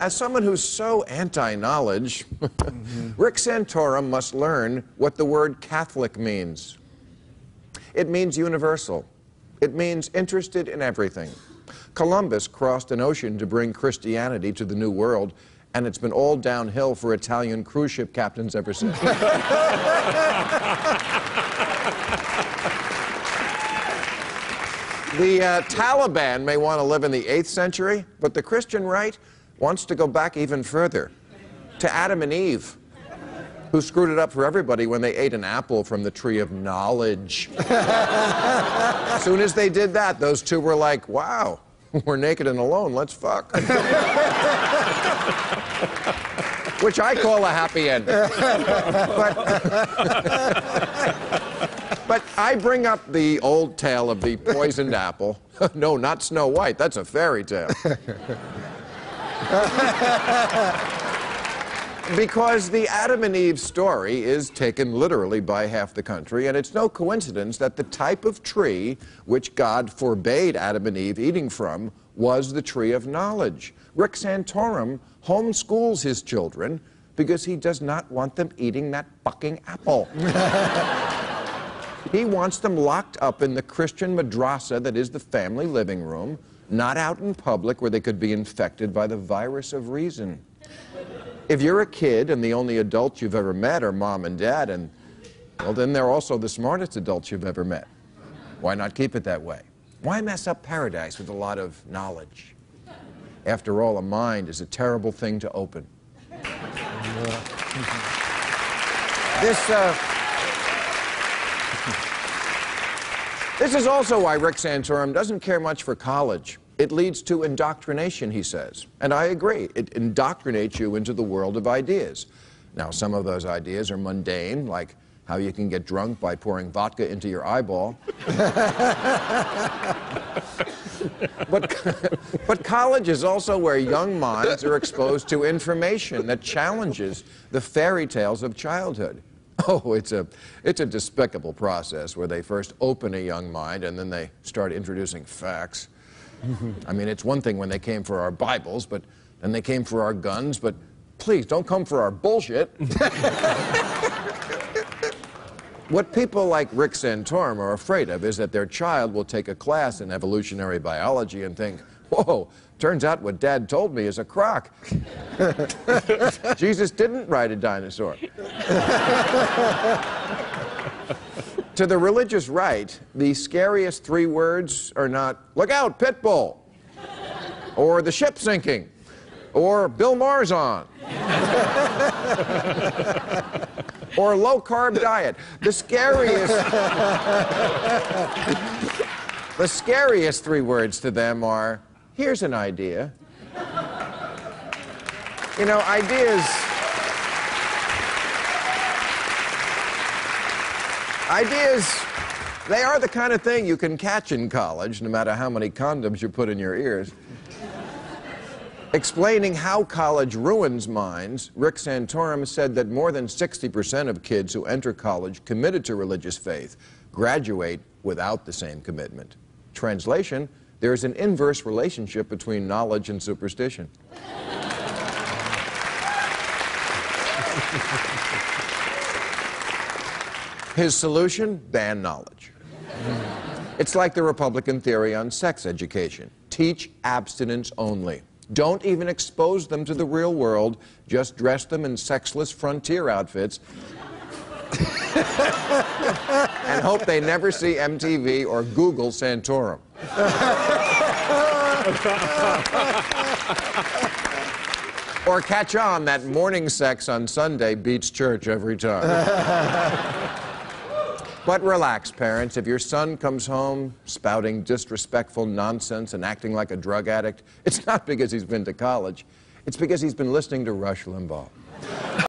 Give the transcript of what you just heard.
As someone who's so anti-knowledge, Rick Santorum must learn what the word Catholic means. It means universal. It means interested in everything. Columbus crossed an ocean to bring Christianity to the New World, and it's been all downhill for Italian cruise ship captains ever since. The Taliban may want to live in the 8th century, but the Christian right wants to go back even further, to Adam and Eve, who screwed it up for everybody when they ate an apple from the tree of knowledge. As soon as they did that, those two were like, wow, we're naked and alone, let's fuck. Which I call a happy ending. But I bring up the old tale of the poisoned apple. No, not Snow White, that's a fairy tale. Because the Adam and Eve story is taken literally by half the country, and it's no coincidence that the type of tree which God forbade Adam and Eve eating from was the tree of knowledge. Rick Santorum homeschools his children because he does not want them eating that fucking apple. He wants them locked up in the Christian madrasa that is the family living room, not out in public where they could be infected by the virus of reason. If you're a kid and the only adults you've ever met are mom and dad, and, well, then they're also the smartest adults you've ever met. Why not keep it that way? Why mess up paradise with a lot of knowledge? After all, a mind is a terrible thing to open. This is also why Rick Santorum doesn't care much for college. It leads to indoctrination, he says. And I agree. It indoctrinates you into the world of ideas. Now, some of those ideas are mundane, like how you can get drunk by pouring vodka into your eyeball. But college is also where young minds are exposed to information that challenges the fairy tales of childhood. Oh, it's a despicable process where they first open a young mind and then they start introducing facts. I mean, it's one thing when they came for our Bibles, but then they came for our guns, but please don't come for our bullshit. What people like Rick Santorum are afraid of is that their child will take a class in evolutionary biology and think, whoa, turns out what Dad told me is a crock. Jesus didn't ride a dinosaur. To the religious right, the scariest 3 words are not, look out, pit bull, or the ship sinking, or Bill Maher's on, or low-carb diet. The scariest 3 words to them are, here's an idea. You know, ideas, they are the kind of thing you can catch in college, no matter how many condoms you put in your ears. Explaining how college ruins minds, Rick Santorum said that more than 60% of kids who enter college committed to religious faith graduate without the same commitment. Translation, there is an inverse relationship between knowledge and superstition. His solution? Ban knowledge. It's like the Republican theory on sex education. Teach abstinence only. Don't even expose them to the real world. Just dress them in sexless frontier outfits and hope they never see MTV or Google Santorum. Or catch on that morning sex on Sunday beats church every time. But relax, parents. If your son comes home spouting disrespectful nonsense and acting like a drug addict, it's not because he's been to college. It's because he's been listening to Rush Limbaugh.